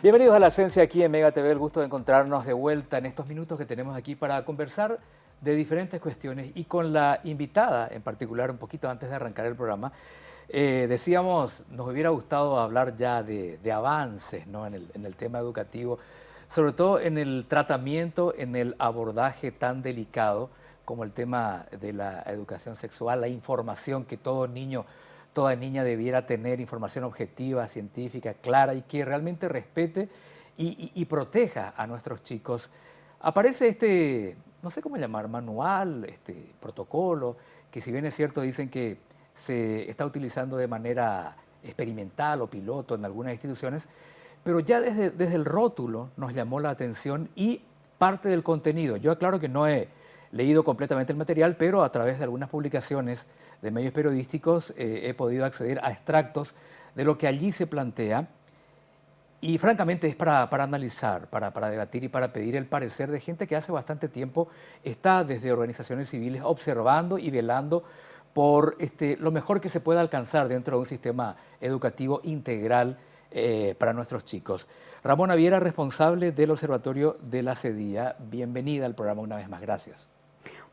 Bienvenidos a La Esencia aquí en Mega TV, el gusto de encontrarnos de vuelta en estos minutos que tenemos aquí para conversar de diferentes cuestiones y con la invitada en particular, un poquito antes de arrancar el programa, decíamos, nos hubiera gustado hablar ya de avances, ¿no? en el tema educativo, sobre todo en el tratamiento, en el abordaje tan delicado como el tema de la educación sexual, la información que todo niño, toda niña debiera tener, información objetiva, científica, clara y que realmente respete y proteja a nuestros chicos. Aparece este, no sé cómo llamar, manual, este protocolo, que si bien es cierto dicen que se está utilizando de manera experimental o piloto en algunas instituciones, pero ya desde el rótulo nos llamó la atención y parte del contenido. Yo aclaro que no he leído completamente el material, pero a través de algunas publicaciones de medios periodísticos he podido acceder a extractos de lo que allí se plantea y francamente es para analizar, para debatir y para pedir el parecer de gente que hace bastante tiempo está desde organizaciones civiles observando y velando por lo mejor que se pueda alcanzar dentro de un sistema educativo integral para nuestros chicos. Ramona Viera, responsable del Observatorio de la CEDIA, bienvenida al programa una vez más. Gracias.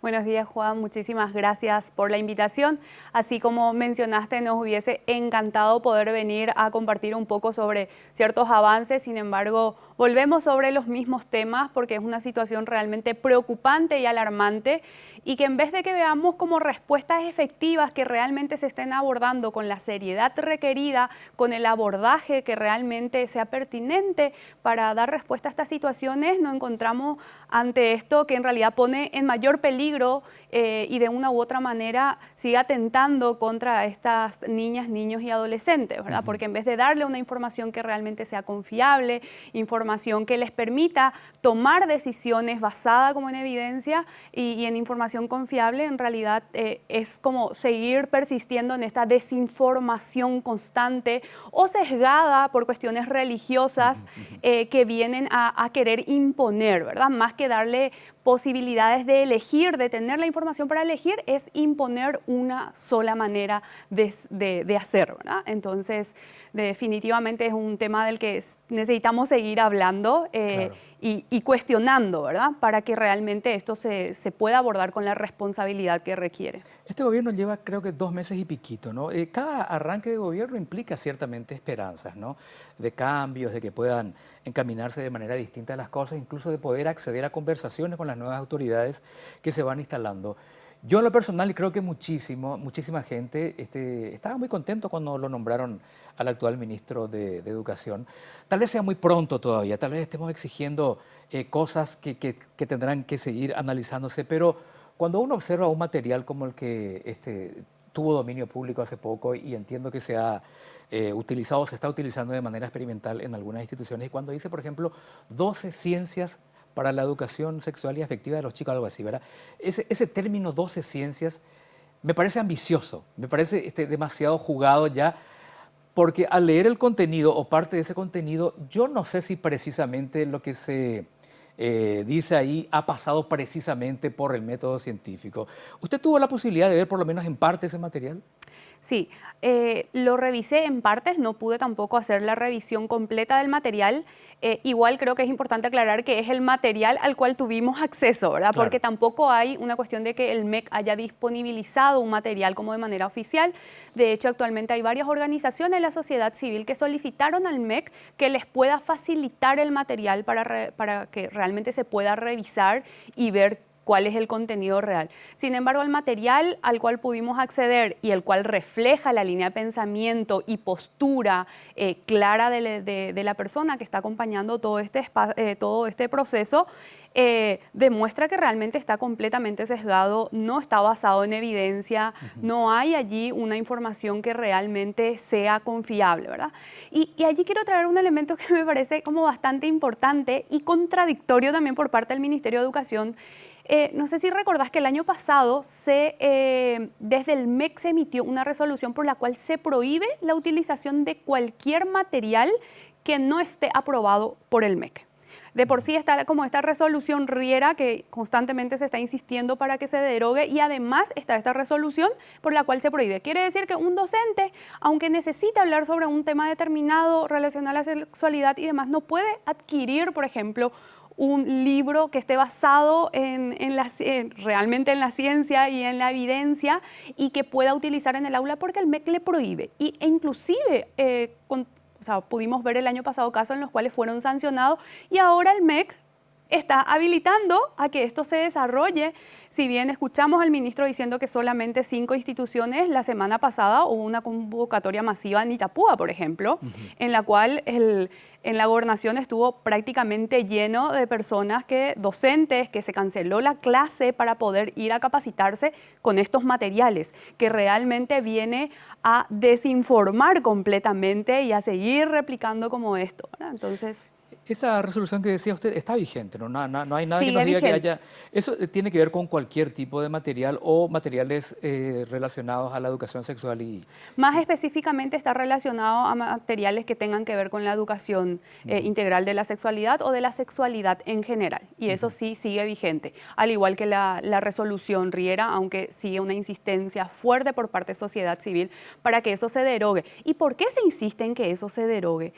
Buenos días, Juan. Muchísimas gracias por la invitación. Así como mencionaste, nos hubiese encantado poder venir a compartir un poco sobre ciertos avances. Sin embargo, volvemos sobre los mismos temas porque es una situación realmente preocupante y alarmante y que en vez de que veamos como respuestas efectivas que realmente se estén abordando con la seriedad requerida, con el abordaje que realmente sea pertinente para dar respuesta a estas situaciones, nos encontramos ante esto que en realidad pone en mayor peligro y de una u otra manera sigue atentando contra estas niñas, niños y adolescentes, ¿verdad? Porque en vez de darle una información que realmente sea confiable, información que les permita tomar decisiones basadas como en evidencia y en información confiable, en realidad es como seguir persistiendo en esta desinformación constante o sesgada por cuestiones religiosas que vienen a querer imponer, ¿verdad? Más que darle posibilidades de elegir, de tener la información para elegir, es imponer una sola manera de hacer, ¿verdad? Entonces, definitivamente es un tema del que necesitamos seguir hablando Claro. y cuestionando, ¿verdad? Para que realmente esto se pueda abordar con la responsabilidad que requiere. Este gobierno lleva creo que 2 meses y piquito, ¿no? Cada arranque de gobierno implica ciertamente esperanzas, ¿no? De cambios, de que puedan encaminarse de manera distinta las cosas, incluso de poder acceder a conversaciones con las nuevas autoridades que se van instalando. Yo en lo personal y creo que muchísima gente estaba muy contento cuando lo nombraron al actual ministro de Educación. Tal vez sea muy pronto todavía, tal vez estemos exigiendo cosas que tendrán que seguir analizándose, pero cuando uno observa un material como el que tuvo dominio público hace poco y entiendo que se ha utilizado, se está utilizando de manera experimental en algunas instituciones, y cuando dice, por ejemplo, 12 ciencias para la educación sexual y afectiva de los chicos, algo así, ¿verdad? Ese término 12 ciencias me parece ambicioso, me parece demasiado jugado ya, porque al leer el contenido o parte de ese contenido, yo no sé si precisamente lo que se dice ahí ha pasado precisamente por el método científico. ¿Usted tuvo la posibilidad de ver por lo menos en parte ese material? Sí, lo revisé en partes, no pude tampoco hacer la revisión completa del material. Igual creo que es importante aclarar que es el material al cual tuvimos acceso, ¿verdad? Claro. Porque tampoco hay una cuestión de que el MEC haya disponibilizado un material como de manera oficial. De hecho, actualmente hay varias organizaciones de la sociedad civil que solicitaron al MEC que les pueda facilitar el material para que realmente se pueda revisar y ver cuál es el contenido real. Sin embargo, el material al cual pudimos acceder y el cual refleja la línea de pensamiento y postura clara de la persona que está acompañando todo este proceso, demuestra que realmente está completamente sesgado, no está basado en evidencia, no hay allí una información que realmente sea confiable, ¿verdad? Y allí quiero traer un elemento que me parece como bastante importante y contradictorio también por parte del Ministerio de Educación. No sé si recordás que el año pasado desde el MEC se emitió una resolución por la cual se prohíbe la utilización de cualquier material que no esté aprobado por el MEC. De por sí está como esta resolución Riera que constantemente se está insistiendo para que se derogue y además está esta resolución por la cual se prohíbe. Quiere decir que un docente, aunque necesita hablar sobre un tema determinado relacionado a la sexualidad y demás, no puede adquirir, por ejemplo, un libro que esté basado realmente en la ciencia y en la evidencia y que pueda utilizar en el aula porque el MEC le prohíbe. E inclusive pudimos ver el año pasado casos en los cuales fueron sancionados y ahora el MEC está habilitando a que esto se desarrolle. Si bien escuchamos al ministro diciendo que solamente 5 instituciones, la semana pasada hubo una convocatoria masiva en Itapúa, por ejemplo, en la cual en la gobernación estuvo prácticamente lleno de personas docentes, que se canceló la clase para poder ir a capacitarse con estos materiales, que realmente viene a desinformar completamente y a seguir replicando como esto, ¿verdad? Entonces... Esa resolución que decía usted está vigente, ¿no? No hay nada que nos sigue diga que vigente. haya... Eso tiene que ver con cualquier tipo de material o materiales relacionados a la educación sexual y... Más específicamente está relacionado a materiales que tengan que ver con la educación integral de la sexualidad o de la sexualidad en general. Y eso sí sigue vigente. Al igual que la resolución Riera, aunque sigue una insistencia fuerte por parte de sociedad civil para que eso se derogue. ¿Y por qué se insiste en que eso se derogue?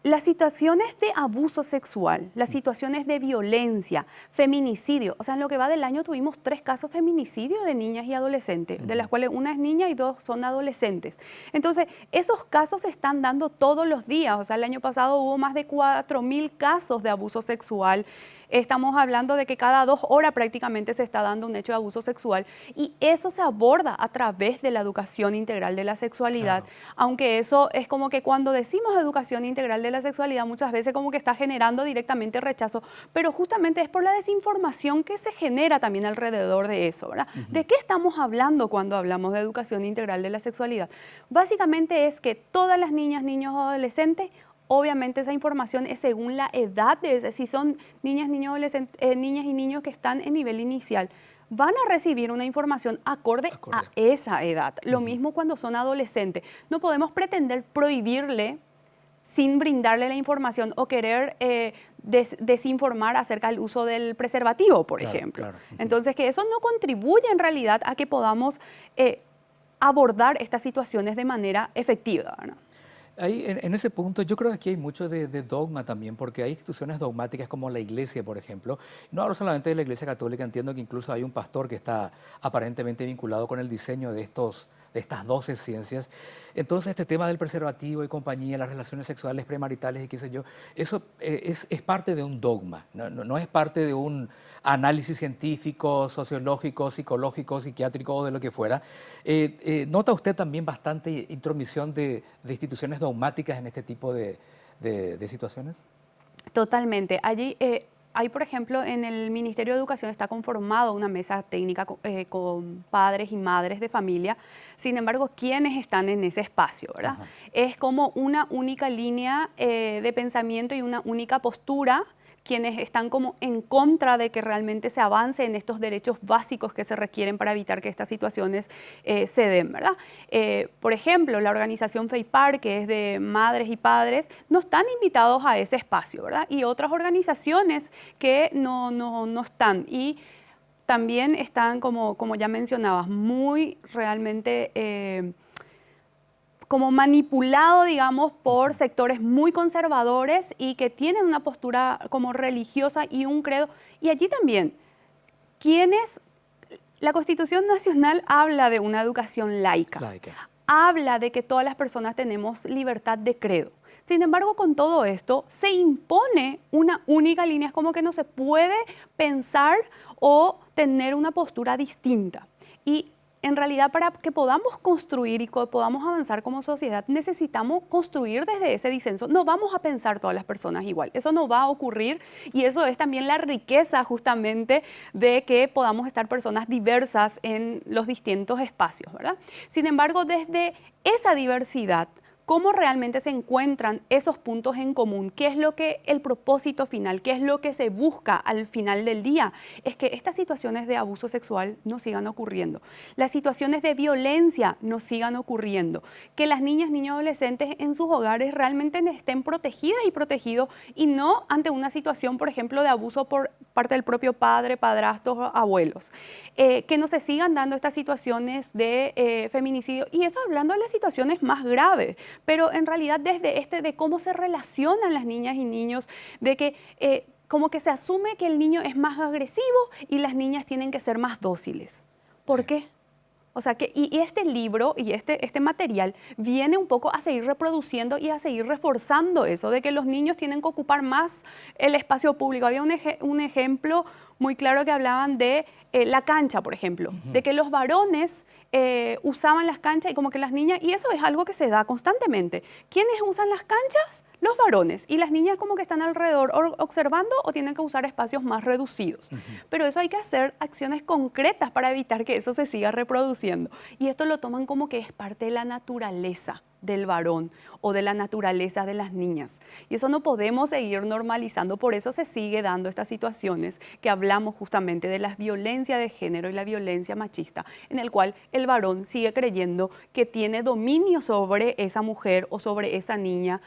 Las situaciones de abuso sexual, las situaciones de violencia, feminicidio, o sea, en lo que va del año tuvimos 3 casos de feminicidio de niñas y adolescentes, de las cuales una es niña y 2 son adolescentes. Entonces, esos casos se están dando todos los días, o sea, el año pasado hubo más de 4.000 casos de abuso sexual. Estamos hablando de que cada 2 horas prácticamente se está dando un hecho de abuso sexual y eso se aborda a través de la educación integral de la sexualidad, claro. Aunque eso es como que cuando decimos educación integral de la sexualidad muchas veces como que está generando directamente rechazo, pero justamente es por la desinformación que se genera también alrededor de eso, ¿verdad? ¿De qué estamos hablando cuando hablamos de educación integral de la sexualidad? Básicamente es que todas las niñas, niños o adolescentes, obviamente esa información es según la edad, si son niñas, niños, niñas y niños que están en nivel inicial, van a recibir una información acorde a esa edad. Lo mismo cuando son adolescentes. No podemos pretender prohibirle sin brindarle la información o querer desinformar acerca del uso del preservativo, por ejemplo. Claro. Entonces, que eso no contribuye en realidad a que podamos abordar estas situaciones de manera efectiva, ¿no? Ahí, en ese punto, yo creo que aquí hay mucho de dogma también, porque hay instituciones dogmáticas como la Iglesia, por ejemplo. No hablo solamente de la Iglesia Católica, entiendo que incluso hay un pastor que está aparentemente vinculado con el diseño de estas 12 ciencias. Entonces, este tema del preservativo y compañía, las relaciones sexuales premaritales y qué sé yo, eso es parte de un dogma, no es parte de un análisis científico, sociológico, psicológico, psiquiátrico o de lo que fuera. ¿Nota usted también bastante intromisión de instituciones dogmáticas en este tipo de situaciones? Totalmente. Allí hay, por ejemplo, en el Ministerio de Educación está conformado una mesa técnica con padres y madres de familia. Sin embargo, ¿quiénes están en ese espacio, ¿verdad? Ajá. Es como una única línea de pensamiento y una única postura, quienes están como en contra de que realmente se avance en estos derechos básicos que se requieren para evitar que estas situaciones se den, ¿verdad? Por ejemplo, la organización FEIPAR, que es de madres y padres, no están invitados a ese espacio, ¿verdad? Y otras organizaciones que no están. Y también están, como ya mencionabas, muy realmente... como manipulado, digamos, por sectores muy conservadores y que tienen una postura como religiosa y un credo. Y allí también, la Constitución Nacional habla de una educación laica, habla de que todas las personas tenemos libertad de credo. Sin embargo, con todo esto, se impone una única línea, es como que no se puede pensar o tener una postura distinta. Y en realidad, para que podamos construir y que podamos avanzar como sociedad, necesitamos construir desde ese disenso. No vamos a pensar todas las personas igual, eso no va a ocurrir y eso es también la riqueza justamente de que podamos estar personas diversas en los distintos espacios, ¿verdad? Sin embargo, desde esa diversidad, cómo realmente se encuentran esos puntos en común, qué es lo que el propósito final, qué es lo que se busca al final del día, es que estas situaciones de abuso sexual no sigan ocurriendo, las situaciones de violencia no sigan ocurriendo, que las niñas, niños, adolescentes en sus hogares realmente estén protegidas y protegidos y no ante una situación, por ejemplo, de abuso por parte del propio padre, padrastros, abuelos. Que no se sigan dando estas situaciones de feminicidio, y eso hablando de las situaciones más graves, pero en realidad desde de cómo se relacionan las niñas y niños, de que como que se asume que el niño es más agresivo y las niñas tienen que ser más dóciles. ¿Por qué? O sea, y este libro y este material viene un poco a seguir reproduciendo y a seguir reforzando eso, de que los niños tienen que ocupar más el espacio público. Había un ejemplo muy claro que hablaban de la cancha, por ejemplo, de que los varones usaban las canchas y como que las niñas, y eso es algo que se da constantemente. ¿Quiénes usan las canchas? Los varones, y las niñas como que están alrededor observando o tienen que usar espacios más reducidos. Pero eso hay que hacer acciones concretas para evitar que eso se siga reproduciendo. Y esto lo toman como que es parte de la naturaleza del varón o de la naturaleza de las niñas. Y eso no podemos seguir normalizando, por eso se sigue dando estas situaciones que hablamos justamente de la violencia de género y la violencia machista, en el cual el varón sigue creyendo que tiene dominio sobre esa mujer o sobre esa niña,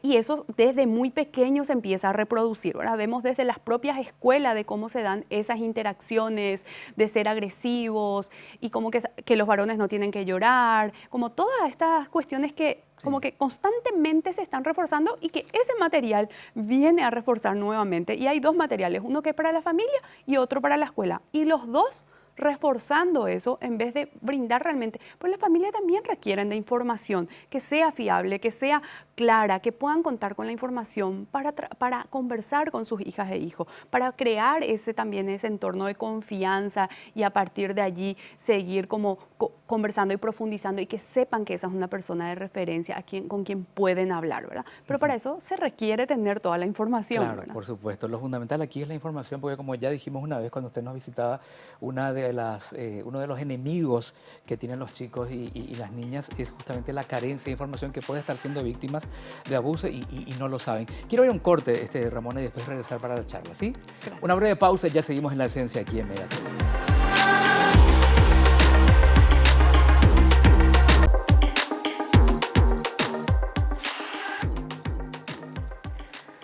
y eso desde muy pequeño se empieza a reproducir. Ahora vemos desde las propias escuelas de cómo se dan esas interacciones de ser agresivos y como que los varones no tienen que llorar, como todas estas cuestiones que como que constantemente se están reforzando y que ese material viene a reforzar nuevamente. Y hay dos materiales, uno que es para la familia y otro para la escuela. Y los dos reforzando eso en vez de brindar realmente. Pues la familia también requieren de información que sea fiable, que sea clara, que puedan contar con la información para conversar con sus hijas e hijos, para crear también ese entorno de confianza y a partir de allí seguir como conversando y profundizando y que sepan que esa es una persona de referencia con quien pueden hablar, ¿verdad? Pero para eso se requiere tener toda la información. Claro, ¿verdad? por supuesto. Lo fundamental aquí es la información, porque como ya dijimos una vez cuando usted nos visitaba, uno de los enemigos que tienen los chicos y las niñas es justamente la carencia de información, que puede estar siendo víctimas de abuso y no lo saben. Quiero ir a un corte, Ramona, y después regresar para la charla, ¿sí? Gracias. Una breve pausa y ya seguimos en La Esencia aquí en Mega TV.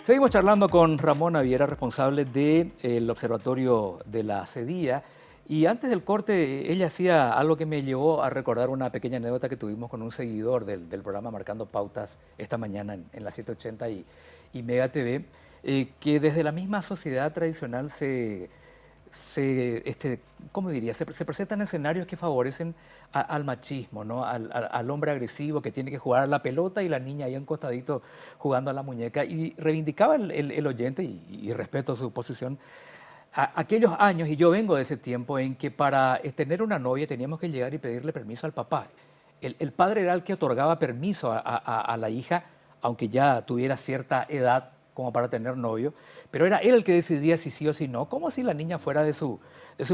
Seguimos charlando con Ramona Viera, responsable del Observatorio de la CEDIA. Y antes del corte, ella hacía algo que me llevó a recordar una pequeña anécdota que tuvimos con un seguidor del programa Marcando Pautas esta mañana en la 780 y Mega TV, que desde la misma sociedad tradicional ¿cómo diría? Se presentan escenarios que favorecen al machismo, ¿no? Al hombre agresivo que tiene que jugar a la pelota y la niña ahí a un costadito jugando a la muñeca. Y reivindicaba el oyente, y respeto su posición, aquellos años, y yo vengo de ese tiempo en que para tener una novia teníamos que llegar y pedirle permiso al papá. El padre era el que otorgaba permiso a la hija, aunque ya tuviera cierta edad como para tener novio, pero era él el que decidía si sí o si no, como si la niña fuera de su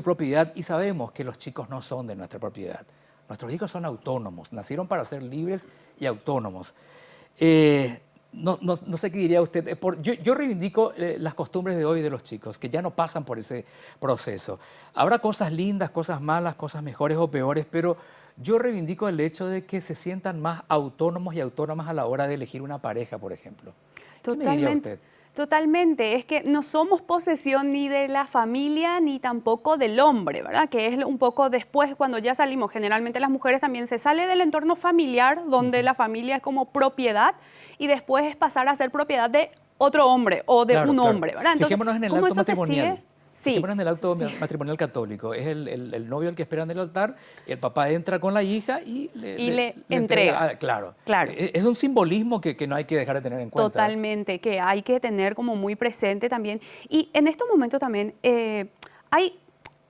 propiedad. Y sabemos que los chicos no son de nuestra propiedad. Nuestros hijos son autónomos, nacieron para ser libres y autónomos. No sé qué diría usted. Yo reivindico las costumbres de hoy de los chicos, que ya no pasan por ese proceso. Habrá cosas lindas, cosas malas, cosas mejores o peores, pero yo reivindico el hecho de que se sientan más autónomos y autónomas a la hora de elegir una pareja, por ejemplo. ¿Qué me diría usted? Totalmente, es que no somos posesión ni de la familia ni tampoco del hombre, ¿verdad? Que es un poco después cuando ya salimos, generalmente las mujeres también se sale del entorno familiar donde la familia es como propiedad y después es pasar a ser propiedad de otro hombre o de un hombre, ¿verdad? Entonces, fijémonos en el acto matrimonial. Sí, en el acto matrimonial católico. Es el novio el que espera en el altar, el papá entra con la hija y le entrega. Claro. Claro. Es un simbolismo que no hay que dejar de tener en cuenta. Totalmente, que hay que tener como muy presente también. Y en estos momentos también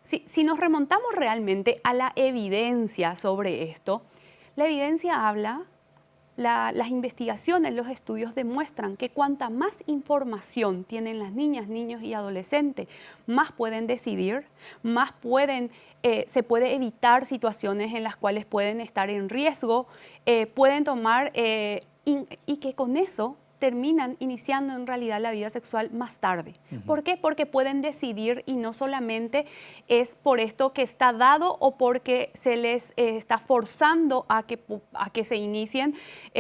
si nos remontamos realmente a la evidencia sobre esto, la evidencia habla, las investigaciones, los estudios demuestran que cuanta más información tienen las niñas, niños y adolescentes, más pueden decidir, más se puede evitar situaciones en las cuales pueden estar en riesgo, pueden tomar y que con eso terminan iniciando en realidad la vida sexual más tarde. ¿Por qué? Porque pueden decidir y no solamente es por esto que está dado o porque se les está forzando a que se inicien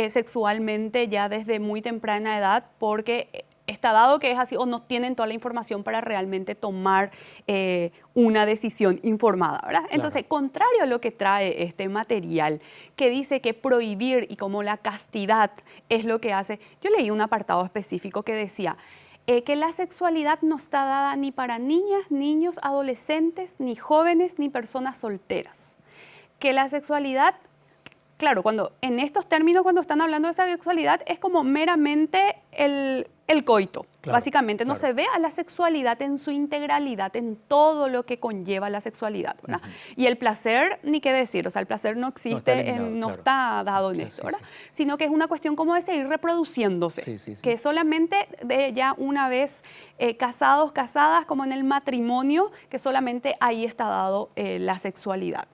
sexualmente ya desde muy temprana edad, porque está dado que es así o no tienen toda la información para realmente tomar una decisión informada, ¿verdad? Claro. Entonces, contrario a lo que trae este material, que dice que prohibir y como la castidad es lo que hace, yo leí un apartado específico que decía que la sexualidad no está dada ni para niñas, niños, adolescentes, ni jóvenes, ni personas solteras. Que la sexualidad... Claro, en estos términos, cuando están hablando de esa sexualidad, es como meramente el coito. Claro, básicamente no se ve a la sexualidad en su integralidad, en todo lo que conlleva la sexualidad, ¿verdad? Y el placer, ni qué decir, o sea, el placer no existe, no está dado en esto, ¿verdad? Sino que es una cuestión como de seguir reproduciéndose, que solamente de ya una vez casados, casadas, como en el matrimonio, que solamente ahí está dado la sexualidad.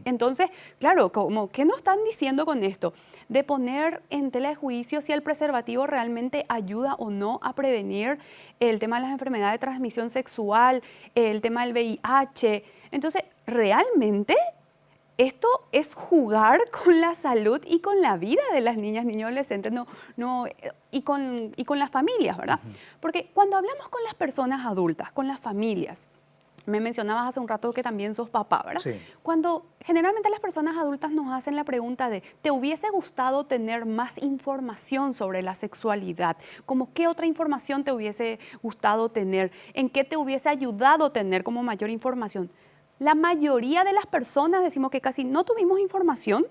Entonces, claro, como, ¿qué nos están diciendo con esto? De poner en tela de juicio si el preservativo realmente ayuda o no a prevenir el tema de las enfermedades de transmisión sexual, el tema del VIH. Entonces, realmente esto es jugar con la salud y con la vida de las niñas, niños, adolescentes y con las familias, ¿verdad? Porque cuando hablamos con las personas adultas, con las familias, me mencionabas hace un rato que también sos papá, ¿verdad? Sí. Cuando generalmente las personas adultas nos hacen la pregunta de ¿te hubiese gustado tener más información sobre la sexualidad? ¿Cómo qué otra información te hubiese gustado tener? ¿En qué te hubiese ayudado tener como mayor información? La mayoría de las personas decimos que casi no tuvimos información,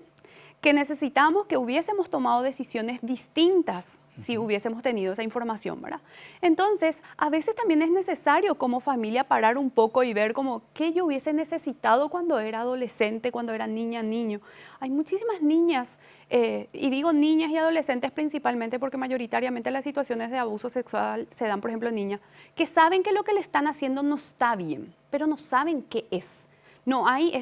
que necesitamos que hubiésemos tomado decisiones distintas si hubiésemos tenido esa información, ¿verdad? Entonces, a veces también es necesario como familia parar un poco y ver como qué yo hubiese necesitado cuando era adolescente, cuando era niña, niño. Hay muchísimas niñas, y digo niñas y adolescentes principalmente porque mayoritariamente las situaciones de abuso sexual se dan, por ejemplo, en niñas, que saben que lo que le están haciendo no está bien, pero no saben qué es. No hay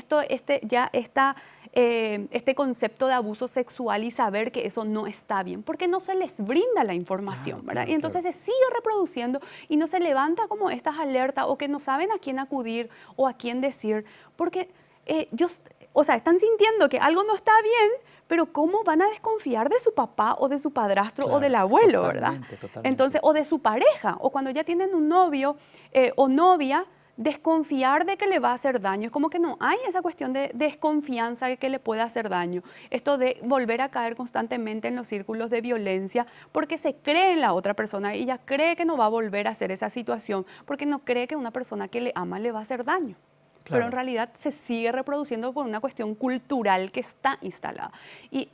este concepto de abuso sexual y saber que eso no está bien, porque no se les brinda la información, ¿verdad? Claro, y entonces se sigue reproduciendo y no se levanta como estas alertas o que no saben a quién acudir o a quién decir, porque están sintiendo que algo no está bien, pero ¿cómo van a desconfiar de su papá o de su padrastro o del abuelo, ¿verdad? Totalmente. Entonces, o de su pareja, o cuando ya tienen un novio o novia, desconfiar de que le va a hacer daño. Es como que no hay esa cuestión de desconfianza de que le pueda hacer daño. Esto de volver a caer constantemente en los círculos de violencia porque se cree en la otra persona y ella cree que no va a volver a hacer esa situación porque no cree que una persona que le ama le va a hacer daño. Claro. Pero en realidad se sigue reproduciendo por una cuestión cultural que está instalada. Y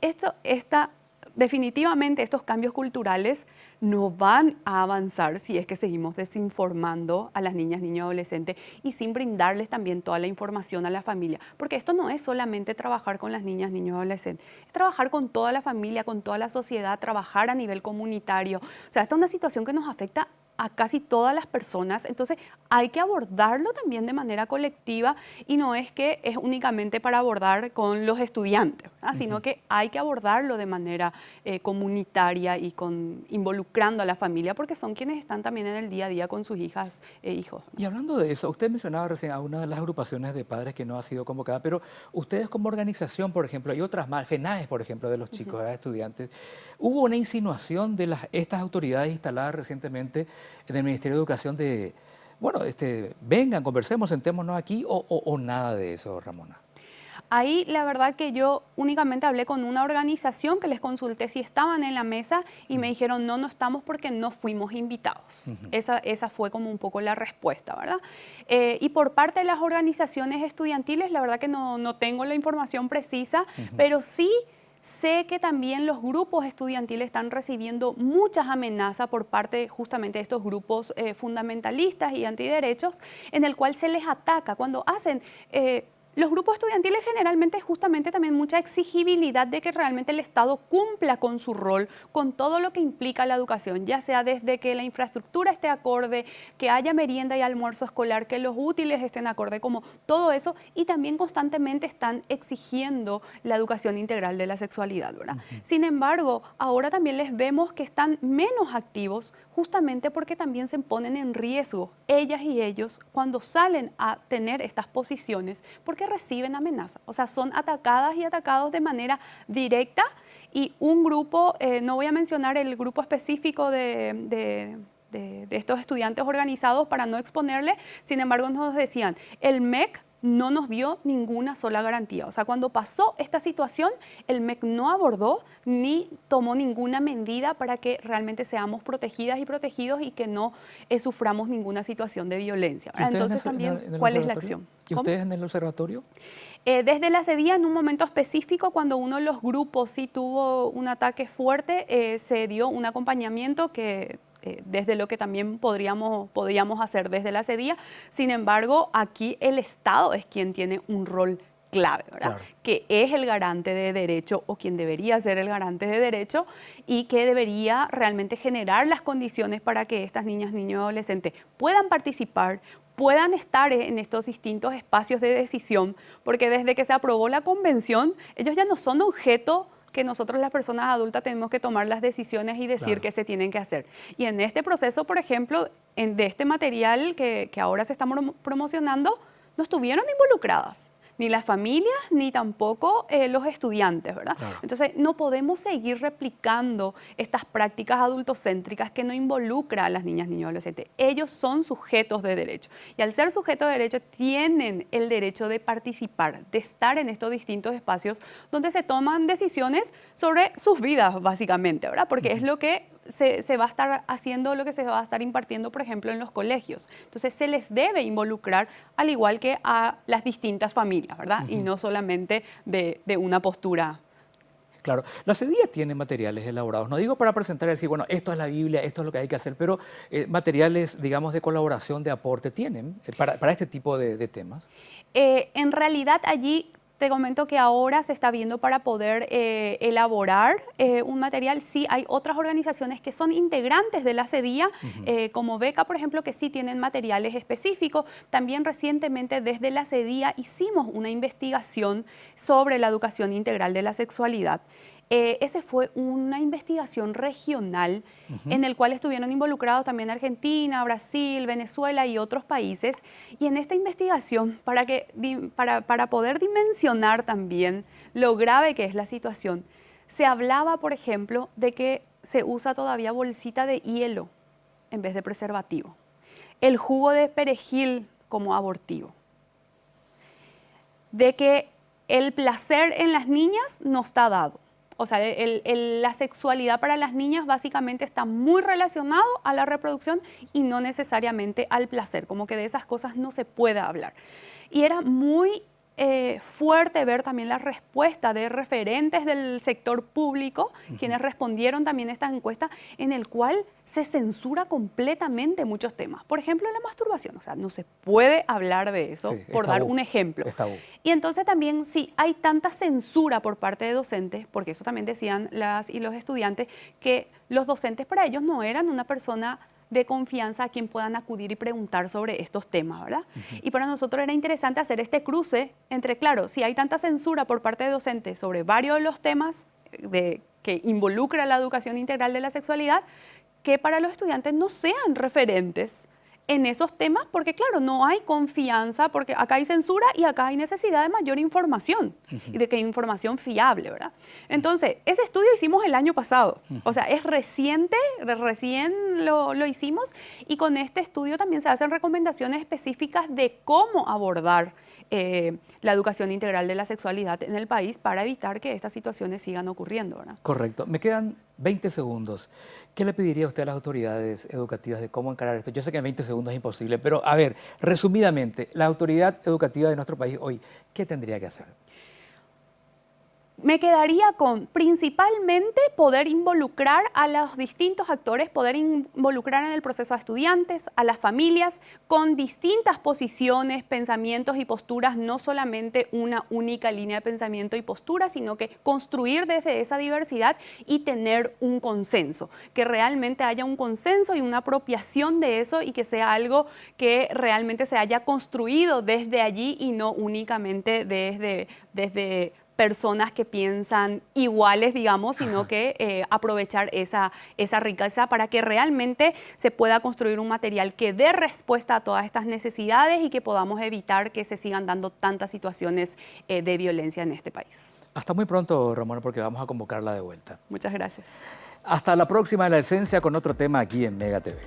definitivamente estos cambios culturales no van a avanzar si es que seguimos desinformando a las niñas, niños, adolescentes y sin brindarles también toda la información a la familia. Porque esto no es solamente trabajar con las niñas, niños, adolescentes, es trabajar con toda la familia, con toda la sociedad, trabajar a nivel comunitario. O sea, esta es una situación que nos afecta a casi todas las personas, entonces hay que abordarlo también de manera colectiva y no es que es únicamente para abordar con los estudiantes, sino que hay que abordarlo de manera comunitaria y involucrando a la familia porque son quienes están también en el día a día con sus hijas e hijos. Y hablando de eso, usted mencionaba recién a una de las agrupaciones de padres que no ha sido convocada, pero ustedes como organización, por ejemplo, y otras más, FENAES, por ejemplo, de los chicos, estudiantes, hubo una insinuación de estas autoridades instaladas recientemente en el Ministerio de Educación de, vengan, conversemos, sentémonos aquí, o nada de eso, Ramona. Ahí la verdad que yo únicamente hablé con una organización que les consulté si estaban en la mesa y me dijeron no estamos porque no fuimos invitados. Esa fue como un poco la respuesta, ¿verdad? Y por parte de las organizaciones estudiantiles, la verdad que no tengo la información precisa, pero sí sé que también los grupos estudiantiles están recibiendo muchas amenazas por parte justamente de estos grupos fundamentalistas y antiderechos, en el cual se les ataca cuando hacen Los grupos estudiantiles generalmente es justamente también mucha exigibilidad de que realmente el Estado cumpla con su rol, con todo lo que implica la educación, ya sea desde que la infraestructura esté acorde, que haya merienda y almuerzo escolar, que los útiles estén acorde, como todo eso, y también constantemente están exigiendo la educación integral de la sexualidad, ¿verdad? Sin embargo, ahora también les vemos que están menos activos justamente porque también se ponen en riesgo ellas y ellos cuando salen a tener estas posiciones, porque reciben amenazas, o sea, son atacadas y atacados de manera directa y un grupo, no voy a mencionar el grupo específico de estos estudiantes organizados para no exponerle, sin embargo nos decían, el MEC no nos dio ninguna sola garantía. O sea, cuando pasó esta situación, el MEC no abordó ni tomó ninguna medida para que realmente seamos protegidas y protegidos y que no suframos ninguna situación de violencia. Entonces también, ¿cuál es la acción? ¿Y ustedes en el observatorio? Desde la CEDIA, en un momento específico, cuando uno de los grupos sí tuvo un ataque fuerte, se dio un acompañamiento que desde lo que también podríamos hacer desde la CEDIA. Sin embargo, aquí el Estado es quien tiene un rol clave, ¿verdad? Claro. Que es el garante de derecho o quien debería ser el garante de derecho y que debería realmente generar las condiciones para que estas niñas, niños y adolescentes puedan participar, puedan estar en estos distintos espacios de decisión, porque desde que se aprobó la convención, ellos ya no son objeto que nosotros las personas adultas tenemos que tomar las decisiones y decir qué se tienen que hacer. Y en este proceso, por ejemplo, de este material que ahora se está promocionando, no estuvieron involucradas ni las familias, ni tampoco los estudiantes, ¿verdad? Claro. Entonces, no podemos seguir replicando estas prácticas adultocéntricas que no involucran a las niñas, niños y adolescentes. Ellos son sujetos de derecho. Y al ser sujetos de derecho, tienen el derecho de participar, de estar en estos distintos espacios donde se toman decisiones sobre sus vidas, básicamente, ¿verdad? Porque es lo que se va a estar haciendo, lo que se va a estar impartiendo, por ejemplo, en los colegios. Entonces, se les debe involucrar al igual que a las distintas familias, ¿verdad? Y no solamente de una postura. Claro, la CEDIA tiene materiales elaborados, no digo para presentar y decir, bueno, esto es la Biblia, esto es lo que hay que hacer, pero materiales, digamos, de colaboración, de aporte, ¿tienen para este tipo de temas? En realidad, allí te comento que ahora se está viendo para poder elaborar un material. Sí, hay otras organizaciones que son integrantes de la CEDIA, como Beca, por ejemplo, que sí tienen materiales específicos. También recientemente desde la CEDIA hicimos una investigación sobre la educación integral de la sexualidad. Esa fue una investigación regional en el cual estuvieron involucrados también Argentina, Brasil, Venezuela y otros países. Y en esta investigación, para poder dimensionar también lo grave que es la situación, se hablaba, por ejemplo, de que se usa todavía bolsita de hielo en vez de preservativo. El jugo de perejil como abortivo. De que el placer en las niñas no está dado. O sea, la sexualidad para las niñas básicamente está muy relacionado a la reproducción y no necesariamente al placer, como que de esas cosas no se puede hablar. Y era muy fuerte ver también la respuesta de referentes del sector público, quienes respondieron también a esta encuesta, en el cual se censura completamente muchos temas. Por ejemplo, la masturbación, o sea, no se puede hablar de eso, sí, por dar un ejemplo. Y entonces también, sí, hay tanta censura por parte de docentes, porque eso también decían las y los estudiantes, que los docentes para ellos no eran una persona de confianza a quien puedan acudir y preguntar sobre estos temas, ¿verdad? Y para nosotros era interesante hacer este cruce entre, claro, si hay tanta censura por parte de docentes sobre varios de los temas que involucra la educación integral de la sexualidad, que para los estudiantes no sean referentes en esos temas, porque claro, no hay confianza, porque acá hay censura y acá hay necesidad de mayor información y de que hay información fiable, ¿verdad? Entonces, ese estudio hicimos el año pasado, o sea, es reciente, recién lo hicimos, y con este estudio también se hacen recomendaciones específicas de cómo abordar la educación integral de la sexualidad en el país para evitar que estas situaciones sigan ocurriendo, ¿verdad? Correcto. Me quedan 20 segundos. ¿Qué le pediría usted a las autoridades educativas de cómo encarar esto? Yo sé que en 20 segundos es imposible, pero a ver, resumidamente, la autoridad educativa de nuestro país hoy, ¿qué tendría que hacer? Me quedaría con principalmente poder involucrar a los distintos actores, poder involucrar en el proceso a estudiantes, a las familias, con distintas posiciones, pensamientos y posturas, no solamente una única línea de pensamiento y postura, sino que construir desde esa diversidad y tener un consenso, que realmente haya un consenso y una apropiación de eso y que sea algo que realmente se haya construido desde allí y no únicamente desde personas que piensan iguales, digamos, sino que aprovechar esa riqueza para que realmente se pueda construir un material que dé respuesta a todas estas necesidades y que podamos evitar que se sigan dando tantas situaciones de violencia en este país. Hasta muy pronto, Ramona, porque vamos a convocarla de vuelta. Muchas gracias. Hasta la próxima de La Esencia con otro tema aquí en Mega TV.